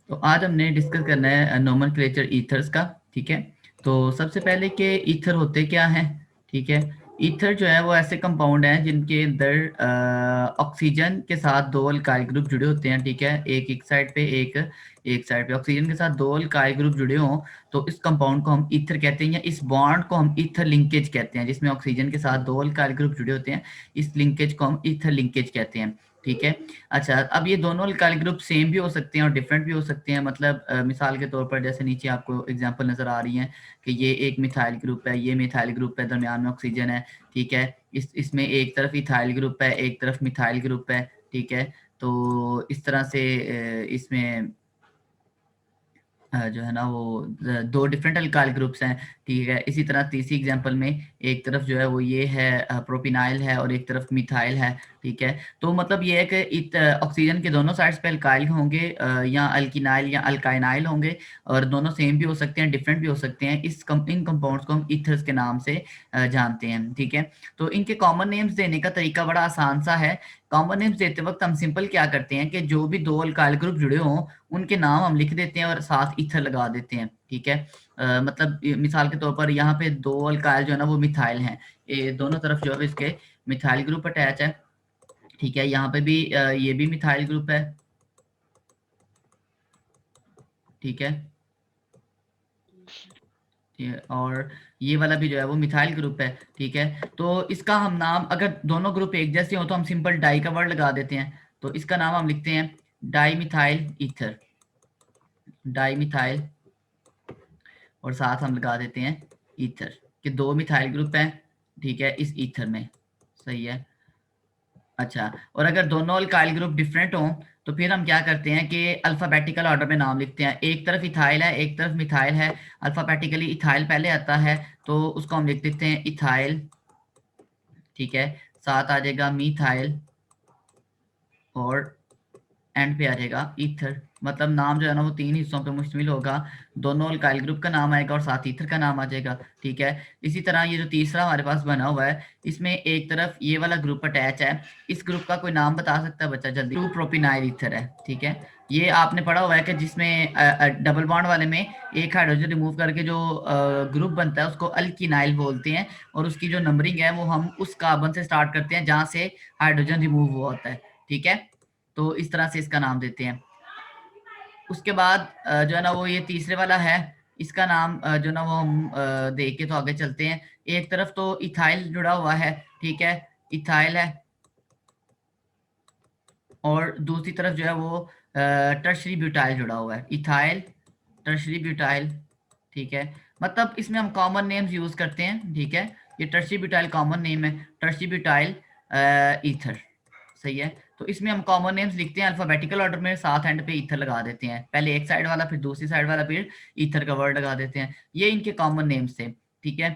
तो आज हमने डिस्कस करना है नोमेनक्लेचर ईथर्स का। ठीक है, तो सबसे पहले के ईथर होते क्या हैं। ठीक है, ईथर जो है वो ऐसे कंपाउंड हैं जिनके अंदर ऑक्सीजन के साथ दो अल्काइल ग्रुप जुड़े होते हैं। ठीक है, एक एक साइड पे, एक एक साइड पे ऑक्सीजन के साथ दो अल्काइल ग्रुप जुड़े हों तो इस कंपाउंड को हम ईथर कहते हैं, या इस बॉन्ड को हम ईथर लिंकेज कहते हैं, जिसमें ऑक्सीजन के साथ दो अल्काइल ग्रुप जुड़े होते हैं। इस लिंकेज को हम ईथर लिंकेज कहते हैं। ठीक है, अच्छा, अब ये दोनों अल्काइल ग्रुप सेम भी हो सकते हैं और डिफरेंट भी हो सकते हैं। मतलब मिसाल के तौर पर जैसे नीचे आपको एग्जांपल नजर आ रही है कि ये एक मिथाइल ग्रुप है, ये मिथाइल ग्रुप है, दरमियान में ऑक्सीजन है। ठीक है, इसमें एक तरफ इथाइल ग्रुप है, एक तरफ मिथाइल ग्रुप है। ठीक है, तो इस तरह से इसमें जो है ना वो दो डिफरेंट अल्काइल ग्रुप्स हैं। ठीक है, इसी तरह तीसरी एग्जांपल में एक तरफ जो है वो ये है प्रोपिनाइल है और एक तरफ मिथाइल है। ठीक है, तो मतलब ये है कि ऑक्सीजन के दोनों साइड्स पे अल्काइल होंगे, या अल्किनाइल या अल्काइनाइल होंगे, और दोनों सेम भी हो सकते हैं, डिफरेंट भी हो सकते हैं। इन कंपाउंड्स को हम ईथर्स के नाम से जानते हैं। ठीक है, तो इनके कॉमन नेम्स देने का तरीका बड़ा आसान सा है। कॉमन नेम्स देते वक्त हम सिंपल क्या करते हैं कि जो भी दो अल्काइल ग्रुप जुड़े हों उनके नाम हम लिख देते हैं और साथ ईथर लगा देते हैं। ठीक है, मतलब मिसाल के तौर पर यहाँ पे दो अल्काइल जो है ना वो मिथाइल हैं, ये दोनों तरफ जो है इसके मिथाइल ग्रुप अटैच है। ठीक है, यहाँ पे भी ये भी मिथाइल ग्रुप है। ठीक है, और ये वाला भी जो है वो मिथाइल ग्रुप है। ठीक है, तो इसका हम नाम, अगर दोनों ग्रुप एक जैसे हो तो हम सिंपल डाई का वर्ड लगा देते हैं। तो इसका नाम हम लिखते हैं di methyl ether, di methyl, और साथ हम लगा देते हैं ईथर, कि दो मिथाइल ग्रुप हैं। ठीक है, इस ईथर में, सही है। अच्छा, और अगर दोनों अल्काइल ग्रुप डिफरेंट हों तो फिर हम क्या करते हैं कि अल्फाबेटिकल ऑर्डर में नाम लिखते हैं। एक तरफ इथाइल है, एक तरफ मिथाइल है, अल्फाबेटिकली इथाइल पहले आता है तो उसको हम लिख देते हैं इथाइल। ठीक है, साथ आ जाएगा मिथाइल और एंड पे आ जाएगा ईथर। मतलब नाम जो है ना वो तीन हिस्सों पे मुश्तमिल होगा, दोनों अल्काइल ग्रुप का नाम आएगा और साथ ईथर का नाम आ जाएगा। ठीक है, इसी तरह ये जो तीसरा हमारे पास बना हुआ है, इसमें एक तरफ ये वाला ग्रुप अटैच है। इस ग्रुप का कोई नाम बता सकता है बच्चा जल्दी? टू प्रोपिनाइल ईथर है। ठीक है, ये आपने पढ़ा हुआ है कि जिसमें डबल बॉन्ड वाले में एक हाइड्रोजन रिमूव करके जो ग्रुप बनता है उसको अल्किनाइल बोलते हैं, और उसकी जो नंबरिंग है वो हम उस कार्बन से स्टार्ट करते हैं जहां से हाइड्रोजन रिमूव हुआ होता है। ठीक है, तो इस तरह से इसका नाम देते हैं। उसके बाद जो है ना वो ये तीसरे वाला है, इसका नाम जो ना वो हम देख के तो आगे चलते हैं। एक तरफ तो इथाइल जुड़ा हुआ है। ठीक है, इथाइल है, और दूसरी तरफ जो है वो टर्शरी ब्यूटाइल जुड़ा हुआ है, इथाइल टर्शरी ब्यूटाइल। ठीक है, मतलब इसमें हम कॉमन नेम्स यूज करते हैं। ठीक है, ये टर्शरी ब्यूटाइल कॉमन नेम है, टर्शरी ब्यूटाइल ईथर, सही है। तो इसमें हम कॉमन नेम्स लिखते हैं अल्फाबेटिकल ऑर्डर में, साथ एंड पे ईथर लगा देते हैं, पहले एक साइड वाला फिर दूसरी साइड वाला फिर ईथर का वर्ड लगा देते हैं। ये इनके कॉमन नेम्स थे। ठीक है,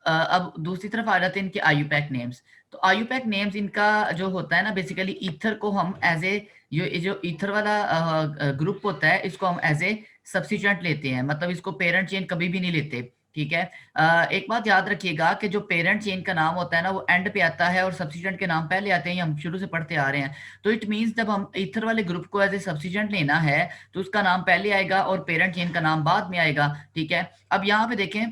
अब दूसरी तरफ आ जाते हैं इनके आयुपैक नेम्स। तो आयुपैक नेम्स इनका जो होता है ना, बेसिकली ईथर को हम एज ए, ये जो ईथर वाला ग्रुप होता है इसको हम एज ए सब्सिट्यूएंट लेते हैं, मतलब इसको पेरेंट चेन कभी भी नहीं लेते। ठीक है, एक बात याद रखिएगा कि जो पेरेंट चेन का नाम होता है ना वो एंड पे आता है और सब्सिट्यूएंट के नाम पहले आते हैं, ये हम शुरू से पढ़ते आ रहे हैं। तो इट मींस जब हम ईथर वाले ग्रुप को एज ए सब्सिट्यूएंट लेना है तो उसका नाम पहले आएगा और पेरेंट चेन का नाम बाद में आएगा। ठीक है, अब यहाँ पे देखें,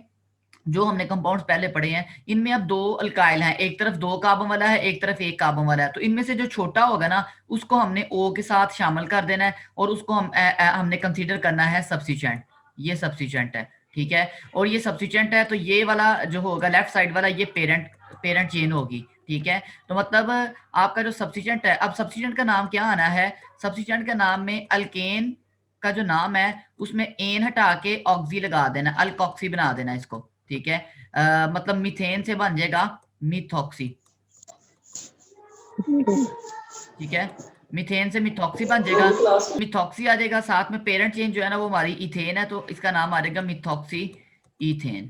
जो हमने कंपाउंड्स पहले पढ़े हैं इनमें अब दो अल्काइल हैं, एक तरफ दो कार्बन वाला है, एक तरफ एक कार्बन वाला है। तो इनमें से जो छोटा होगा ना उसको हमने ओ के साथ शामिल कर देना है और उसको हमने कंसीडर करना है सब्स्टिट्यूएंट। ये सब्स्टिट्यूएंट है। ठीक है, और ये सब्स्टिट्यूएंट है तो ये वाला जो होगा लेफ्ट साइड वाला ये पेरेंट पेरेंट चेन होगी। ठीक है, तो मतलब आपका जो सब्स्टिट्यूएंट है, अब सब्स्टिट्यूएंट का नाम क्या आना है? सब्स्टिट्यूएंट का नाम में अल्केन का जो नाम है उसमें एन हटा के ऑक्सी लगा देना, अल्कोक्सी बना देना इसको। ठीक है, मतलब मीथेन से बन जाएगा मिथॉक्सी। ठीक है, मीथेन से मिथॉक्सी बन जाएगा, मिथॉक्सी आ जाएगा, साथ में पेरेंट चेन जो है ना वो हमारी इथेन है तो इसका नाम आ जाएगा मिथॉक्सी इथेन।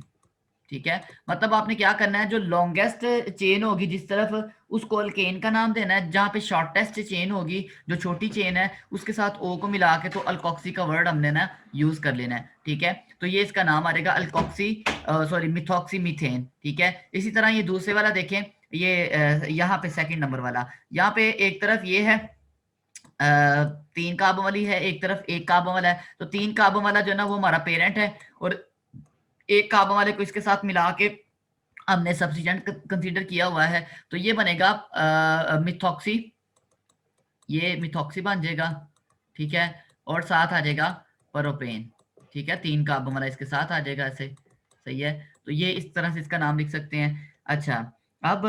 ठीक है, मतलब आपने क्या करना है, जो लॉन्गेस्ट चेन होगी जिस तरफ उसको अल्केन का नाम देना है, जहां पे शॉर्टेस्ट चेन होगी जो छोटी चेन है उसके साथ ओ को मिला के तो अल्कोक्सी का वर्ड हमने ना यूज कर लेना है। ठीक है, तो ये इसका नाम आ जाएगा अल्कोक्सी, सॉरी मिथॉक्सी मीथेन। ठीक है, इसी तरह ये दूसरे वाला देखें, ये यहाँ पे सेकंड नंबर वाला, यहाँ पे एक तरफ ये है तीन कार्बन वाली है एक तरफ, एक कार्बन वाला है, तो तीन कार्बन वाला जो है ना वो हमारा पेरेंट है, और एक कार्बन वाले को इसके साथ मिला के हमने सब्स्टिट्यूएंट कंसीडर किया हुआ है, तो ये बनेगा मिथॉक्सी, ये मिथॉक्सी बन जाएगा, ठीक है, और साथ आ जाएगा प्रोपेन, ठीक है, तीन कार्बन वाला इसके साथ आ जाएगा ऐसे, सही है। तो ये इस तरह से इसका नाम लिख सकते हैं। अच्छा, अब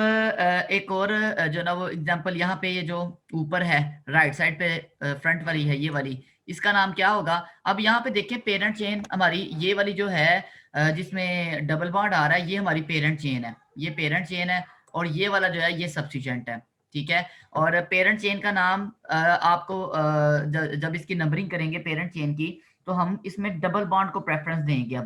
एक और जो ना वो एग्जांपल यहाँ पे, ये जो ऊपर है राइट साइड पे फ्रंट वाली है, ये वाली, इसका नाम क्या होगा? अब यहाँ पे देखें पेरेंट चेन हमारी ये वाली जो है जिसमें डबल बॉन्ड आ रहा है, ये हमारी पेरेंट चेन है, ये पेरेंट चेन है, और ये वाला जो है ये सब्स्टिट्यूएंट है, ठीक है। और पेरेंट चेन का नाम आपको जब इसकी नंबरिंग करेंगे पेरेंट चेन की, तो हम इसमें डबल बॉन्ड को प्रेफरेंस देंगे।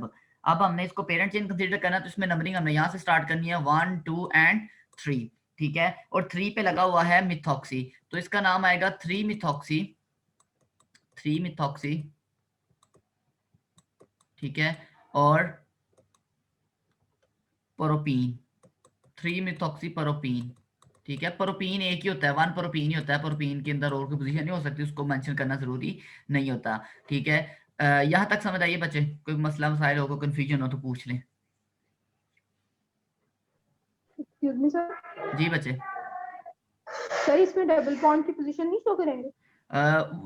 अब हमने इसको पेरेंट चेन कंसीडर करना, तो इसमें नंबरिंग हमने यहाँ से स्टार्ट करनी है 1 2 एंड 3, ठीक है, और 3 पे लगा हुआ है मिथॉक्सी, तो इसका नाम आएगा 3 मिथॉक्सी, 3 मिथॉक्सी, ठीक है, और प्रोपीन, 3 मिथॉक्सी प्रोपीन, ठीक है। प्रोपीन एक ही होता है, वन प्रोपीन ही होता है, प्रोपीन के अंदर और कोई पोजीशन नहीं हो सकती, उसको मेंशन करना जरूरी नहीं होता, ठीक है। यहाँ तक समझ आइए बच्चे? कोई मसला मसाइल हो, कोई कंफ्यूजन हो तो पूछ लें। Excuse me sir. जी बच्चे। सर इसमें डबल बॉन्ड की पोजीशन नहीं शो करेंगे?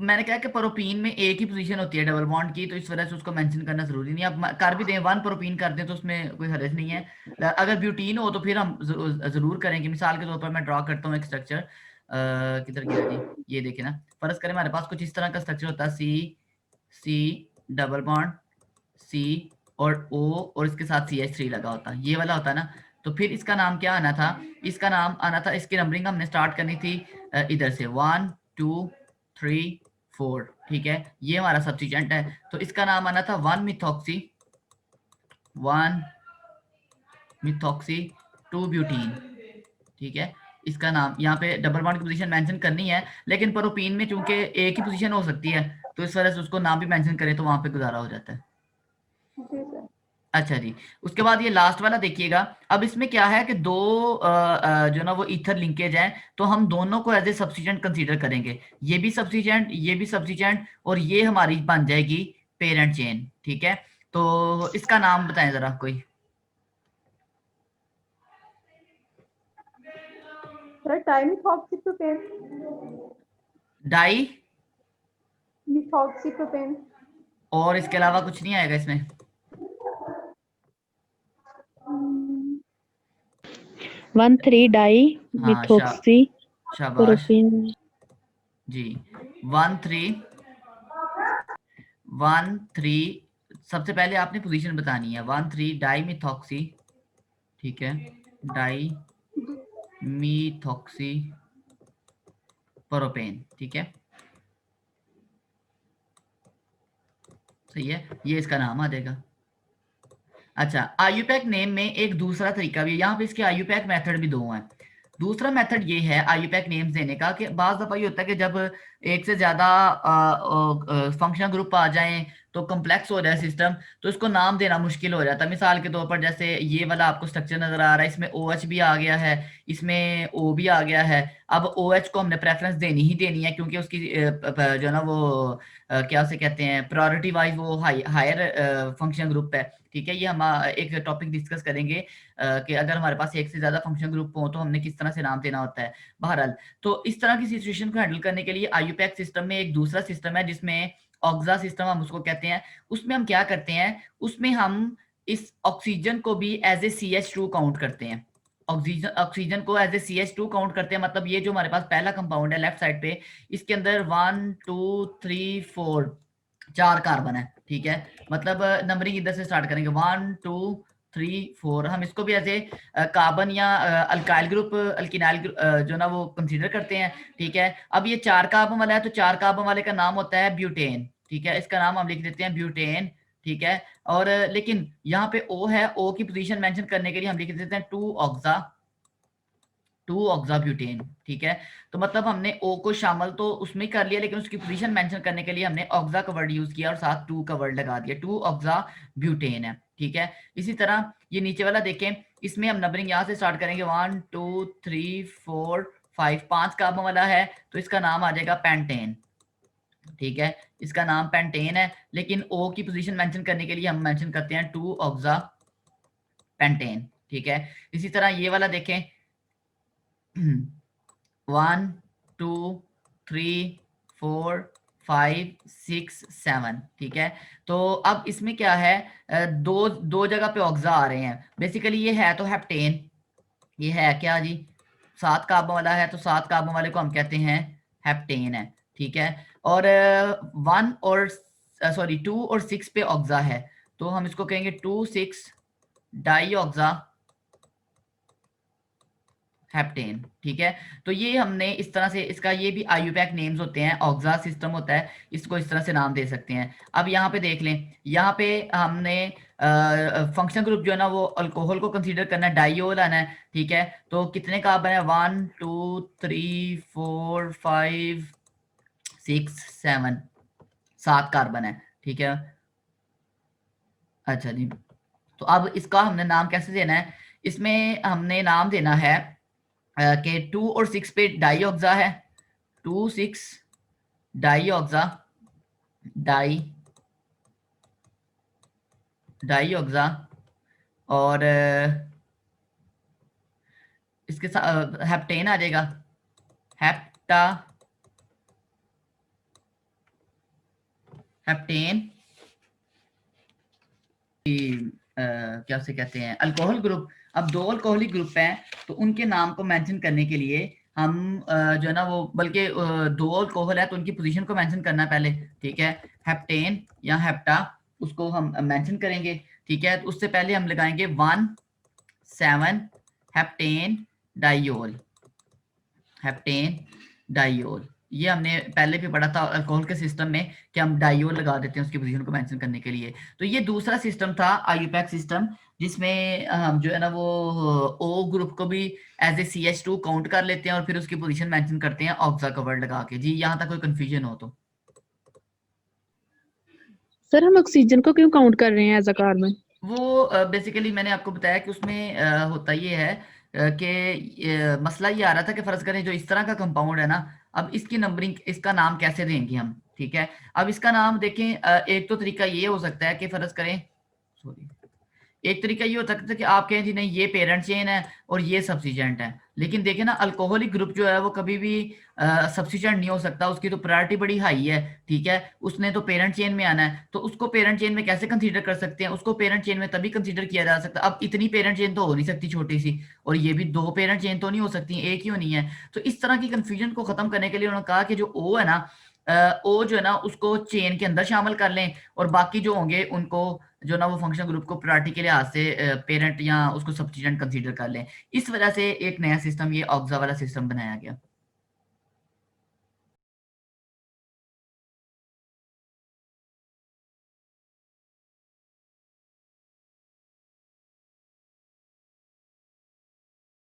मैंने कहा कि प्रोपीन में एक ही पोजीशन होती है डबल बॉन्ड की, तो इस वजह से उसको मेंशन करना जरूरी नहीं है। अब कर भी दें, वन प्रोपीन कर दें तो उसमें कोई हर्ज नहीं है। अगर ब्यूटीन हो तो फिर हम जरूर करेंगे। मिसाल के तौर पर मैं ड्रॉ करता हूँ एक स्ट्रक्चर, किधर गया जी, ये देखें ना, फर्ज करें हमारे पास कुछ इस तरह का स्ट्रक्चर होता है, सी सी डबल बॉन्ड सी और ओ, और इसके साथ CH3 लगा होता है, ये वाला होता है ना। तो फिर इसका नाम क्या आना था? इसका नाम आना था, इसकी नंबरिंग हमने स्टार्ट करनी थी इधर से 1 2 3 4, ठीक है, ये हमारा सब्स्टिट्यूएंट है, तो इसका नाम आना था 1 मिथॉक्सी, 1 मिथॉक्सी 2 ब्यूटीन, ठीक है। इसका नाम यहाँ पे डबल बॉन्ड की पोजीशन मेंशन करनी है, लेकिन प्रोपीन में चूंकि एक ही पोजीशन हो सकती है, तो इस वजह से उसको नाम भी मेंशन करें तो वहां पे गुजारा हो जाता है। जी सर। अच्छा जी, उसके बाद ये लास्ट वाला देखिएगा। अब इसमें क्या है कि दो जो ना वो ईथर लिंकेज है, तो हम दोनों को एज ए सब्स्टिट्यूएंट कंसीडर करेंगे, ये भी सब्स्टिट्यूएंट, ये भी सब्स्टिट्यूएंट, और ये हमारी बन जाएगी पेरेंट चेन, ठीक है। तो इसका नाम बताएं जरा कोई। सर डाइमिथॉक्सीप्रोपेन। डाई, मिथॉक्सीप्रोपेन। और इसके अलावा कुछ नहीं आएगा इसमें? 1,3 डाई हाँ, मिथॉक्सी शाबाश प्रोपेन। जी। 1 3 सबसे पहले आपने पोजीशन बतानी है, 1 3 डाई मिथॉक्सी, ठीक है, डाई मीथॉक्सी प्रोपेन, ठीक है, सही है, ये इसका नाम आ जाएगा। अच्छा, आईयूपैक नेम में एक दूसरा तरीका भी है, यहाँ पे इसके आईयूपैक मेथड भी दो हैं। दूसरा मेथड ये है आईयूपैक नेम्स देने का कि बाज दफा ये होता है कि जब एक से ज्यादा फंक्शनल ग्रुप आ जाएं तो कम्प्लेक्स हो जाए सिस्टम, तो इसको नाम देना मुश्किल हो जाता है। मिसाल के तौर पर जैसे ये वाला आपको स्ट्रक्चर नजर आ रहा है, इसमें OH भी आ गया है, इसमें O भी आ गया है। अब OH को हमने प्रेफरेंस देनी ही देनी है, क्योंकि उसकी जो है ना वो क्या उसे कहते हैं, प्रायोरिटी वाइज वो हायर फंक्शन ग्रुप है, ठीक है। ये हम एक टॉपिक डिस्कस करेंगे कि अगर हमारे पास एक से ज्यादा फंक्शन ग्रुप हो तो हमने किस तरह से नाम देना होता है। बहरहाल, तो इस तरह की सिचुएशन को हैंडल करने के लिए आईयूपैक सिस्टम में एक दूसरा सिस्टम है जिसमें ऑक्सा सिस्टम हम उसको कहते हैं। उसमें हम क्या करते हैं, उसमें हम इस ऑक्सीजन को भी एज ए CH2 काउंट करते हैं, ऑक्सीजन को एज ए CH2 काउंट करते हैं। मतलब ये जो हमारे पास पहला कंपाउंड है लेफ्ट साइड पे, इसके अंदर 1 2 3 4 4 कार्बन है, ठीक है। मतलब नंबरिंग इधर से स्टार्ट करेंगे 1 2 3 4, हम इसको भी ऐसे कार्बन या अल्काइल ग्रुप, अल्किनाइल जो ना वो कंसीडर करते हैं, ठीक है। अब ये 4 कार्बन वाला है, तो 4 कार्बन वाले का नाम होता है ब्यूटेन, ठीक है, इसका नाम हम लिख देते हैं ब्यूटेन, ठीक है। और लेकिन यहाँ पे O है, O की पोजीशन मेंशन करने के लिए हम लिख देते हैं 2 ऑक्सा ब्यूटेन, ठीक है। तो मतलब हमने O को शामिल तो उसमें ही कर लिया, लेकिन उसकी पोजीशन मेंशन करने के लिए हमने ऑक्सा का वर्ड यूज किया और साथ 2 का वर्ड लगा दिया, 2 ऑक्सा ब्यूटेन है, ठीक है। इसी तरह ये नीचे वाला देखें, इसमें हम नंबरिंग यहाँ से स्टार्ट करेंगे 1 2 3 4 5, 5 कार्बन वाला है, तो इसका नाम आ जाएगा पेंटेन, ठीक है, इसका नाम पेंटेन है, लेकिन ओ की पोजीशन मेंशन करने के लिए हम मेंशन करते हैं 2 ऑक्सा पेंटेन। ठीक है, इसी तरह ये वाला देखें 1 2 3 4 5 6 7। ठीक है, तो अब इसमें क्या है, दो दो जगह पे ऑक्सा आ रहे हैं। बेसिकली ये है तो हेप्टेन, ये है क्या जी 7 कार्बन वाला है, तो 7 कार्बन वाले को हम कहते हैं हेप्टेन है। ठीक है, और 1 और सॉरी 2 और 6 पे ऑक्सा है, तो हम इसको कहेंगे 2 6 डाई ऑक्सा हेप्टेन। ठीक है, तो ये हमने इस तरह से, इसका ये भी आईयूपैक नेम्स होते हैं, ऑक्सा सिस्टम होता है, इसको इस तरह से नाम दे सकते हैं। अब यहाँ पे देख लें, यहाँ पे हमने फंक्शन ग्रुप जो है ना वो अल्कोहल को कंसीडर करना है, डाइओल आना है। ठीक है, तो कितने कार्बन है 1 2 3 4 5 6 7, 7 कार्बन है। ठीक है, अच्छा जी, तो अब इसका हमने नाम कैसे देना है, इसमें हमने नाम देना है कि 2 और 6 पे डाई ऑक्सा है, 2 6 डाई ऑक्सा, डाई ऑक्सा, और इसके साथ हेप्टेन आ जाएगा, हेप्टेन क्या से कहते हैं अल्कोहल ग्रुप। अब दो अल्कोहलिक ग्रुप हैं, तो उनके नाम को मेंशन करने के लिए हम जो है ना वो, बल्कि दो अल्कोहल है तो उनकी पोजीशन को मेंशन करना है पहले। ठीक है, हेप्टेन या हेप्टा, उसको हम मेंशन करेंगे। ठीक है, तो उससे पहले हम लगाएंगे 1 7 हेप्टेन डाइओल, हेप्टेन डाइओल। ये हमने पहले भी पढ़ा था अल्कोहल के सिस्टम में कि हम डाइओल लगा देते हैं उसकी पोजीशन को मेंशन करने के लिए। तो ये दूसरा सिस्टम था आईयूपैक सिस्टम, जिसमें हम जो है ना वो ओ ग्रुप को भी एज ए CH2 काउंट कर लेते हैं और फिर उसकी पोजीशन मेंशन करते हैं ऑक्सा का वर्ड लगा के। जी यहाँ तक कोई कंफ्यूजन हो तो? सर हम ऑक्सीजन को क्यों काउंट कर रहे हैं एज अ कार्बन? वो बेसिकली मैंने आपको बताया कि उसमें होता ये है कि मसला ये आ रहा था कि फर्ज करें जो इस तरह का कंपाउंड है ना, अब इसकी नंबरिंग, इसका नाम कैसे देंगे हम। ठीक है, अब इसका नाम देखें, एक तो तरीका ये हो सकता है कि फर्ज करें, सॉरी, एक तरीका ये हो सकता है कि आप कहें जी नहीं ये पेरेंट चेन है और ये सब्सिजेंट है, लेकिन देखें ना अल्कोहलिक ग्रुप जो है वो कभी भी सब्सिजेंट नहीं हो सकता, उसकी तो प्रायोरिटी बड़ी हाई है। ठीक है, उसने तो पेरेंट चेन में आना है, तो उसको पेरेंट चेन में कैसे कंसीडर कर सकते हैं, उसको पेरेंट चेन में तभी कंसीडर किया जा सकता है, अब इतनी पेरेंट चेन तो हो नहीं सकती छोटी सी, और ये भी दो पेरेंट चेन तो नहीं हो सकती, एक ही होनी है। तो इस तरह की कंफ्यूजन को खत्म करने के लिए उन्होंने कहा कि जो ओ है ना, ओ जो है ना उसको चेन के अंदर शामिल कर लें, और बाकी जो होंगे उनको जो ना वो फंक्शन ग्रुप को प्रायोरिटी के लिहाज से पेरेंट या उसको सब्स्टिट्यूएंट कंसीडर कर लें। इस वजह से एक नया सिस्टम, ये ऑक्सा वाला सिस्टम बनाया गया।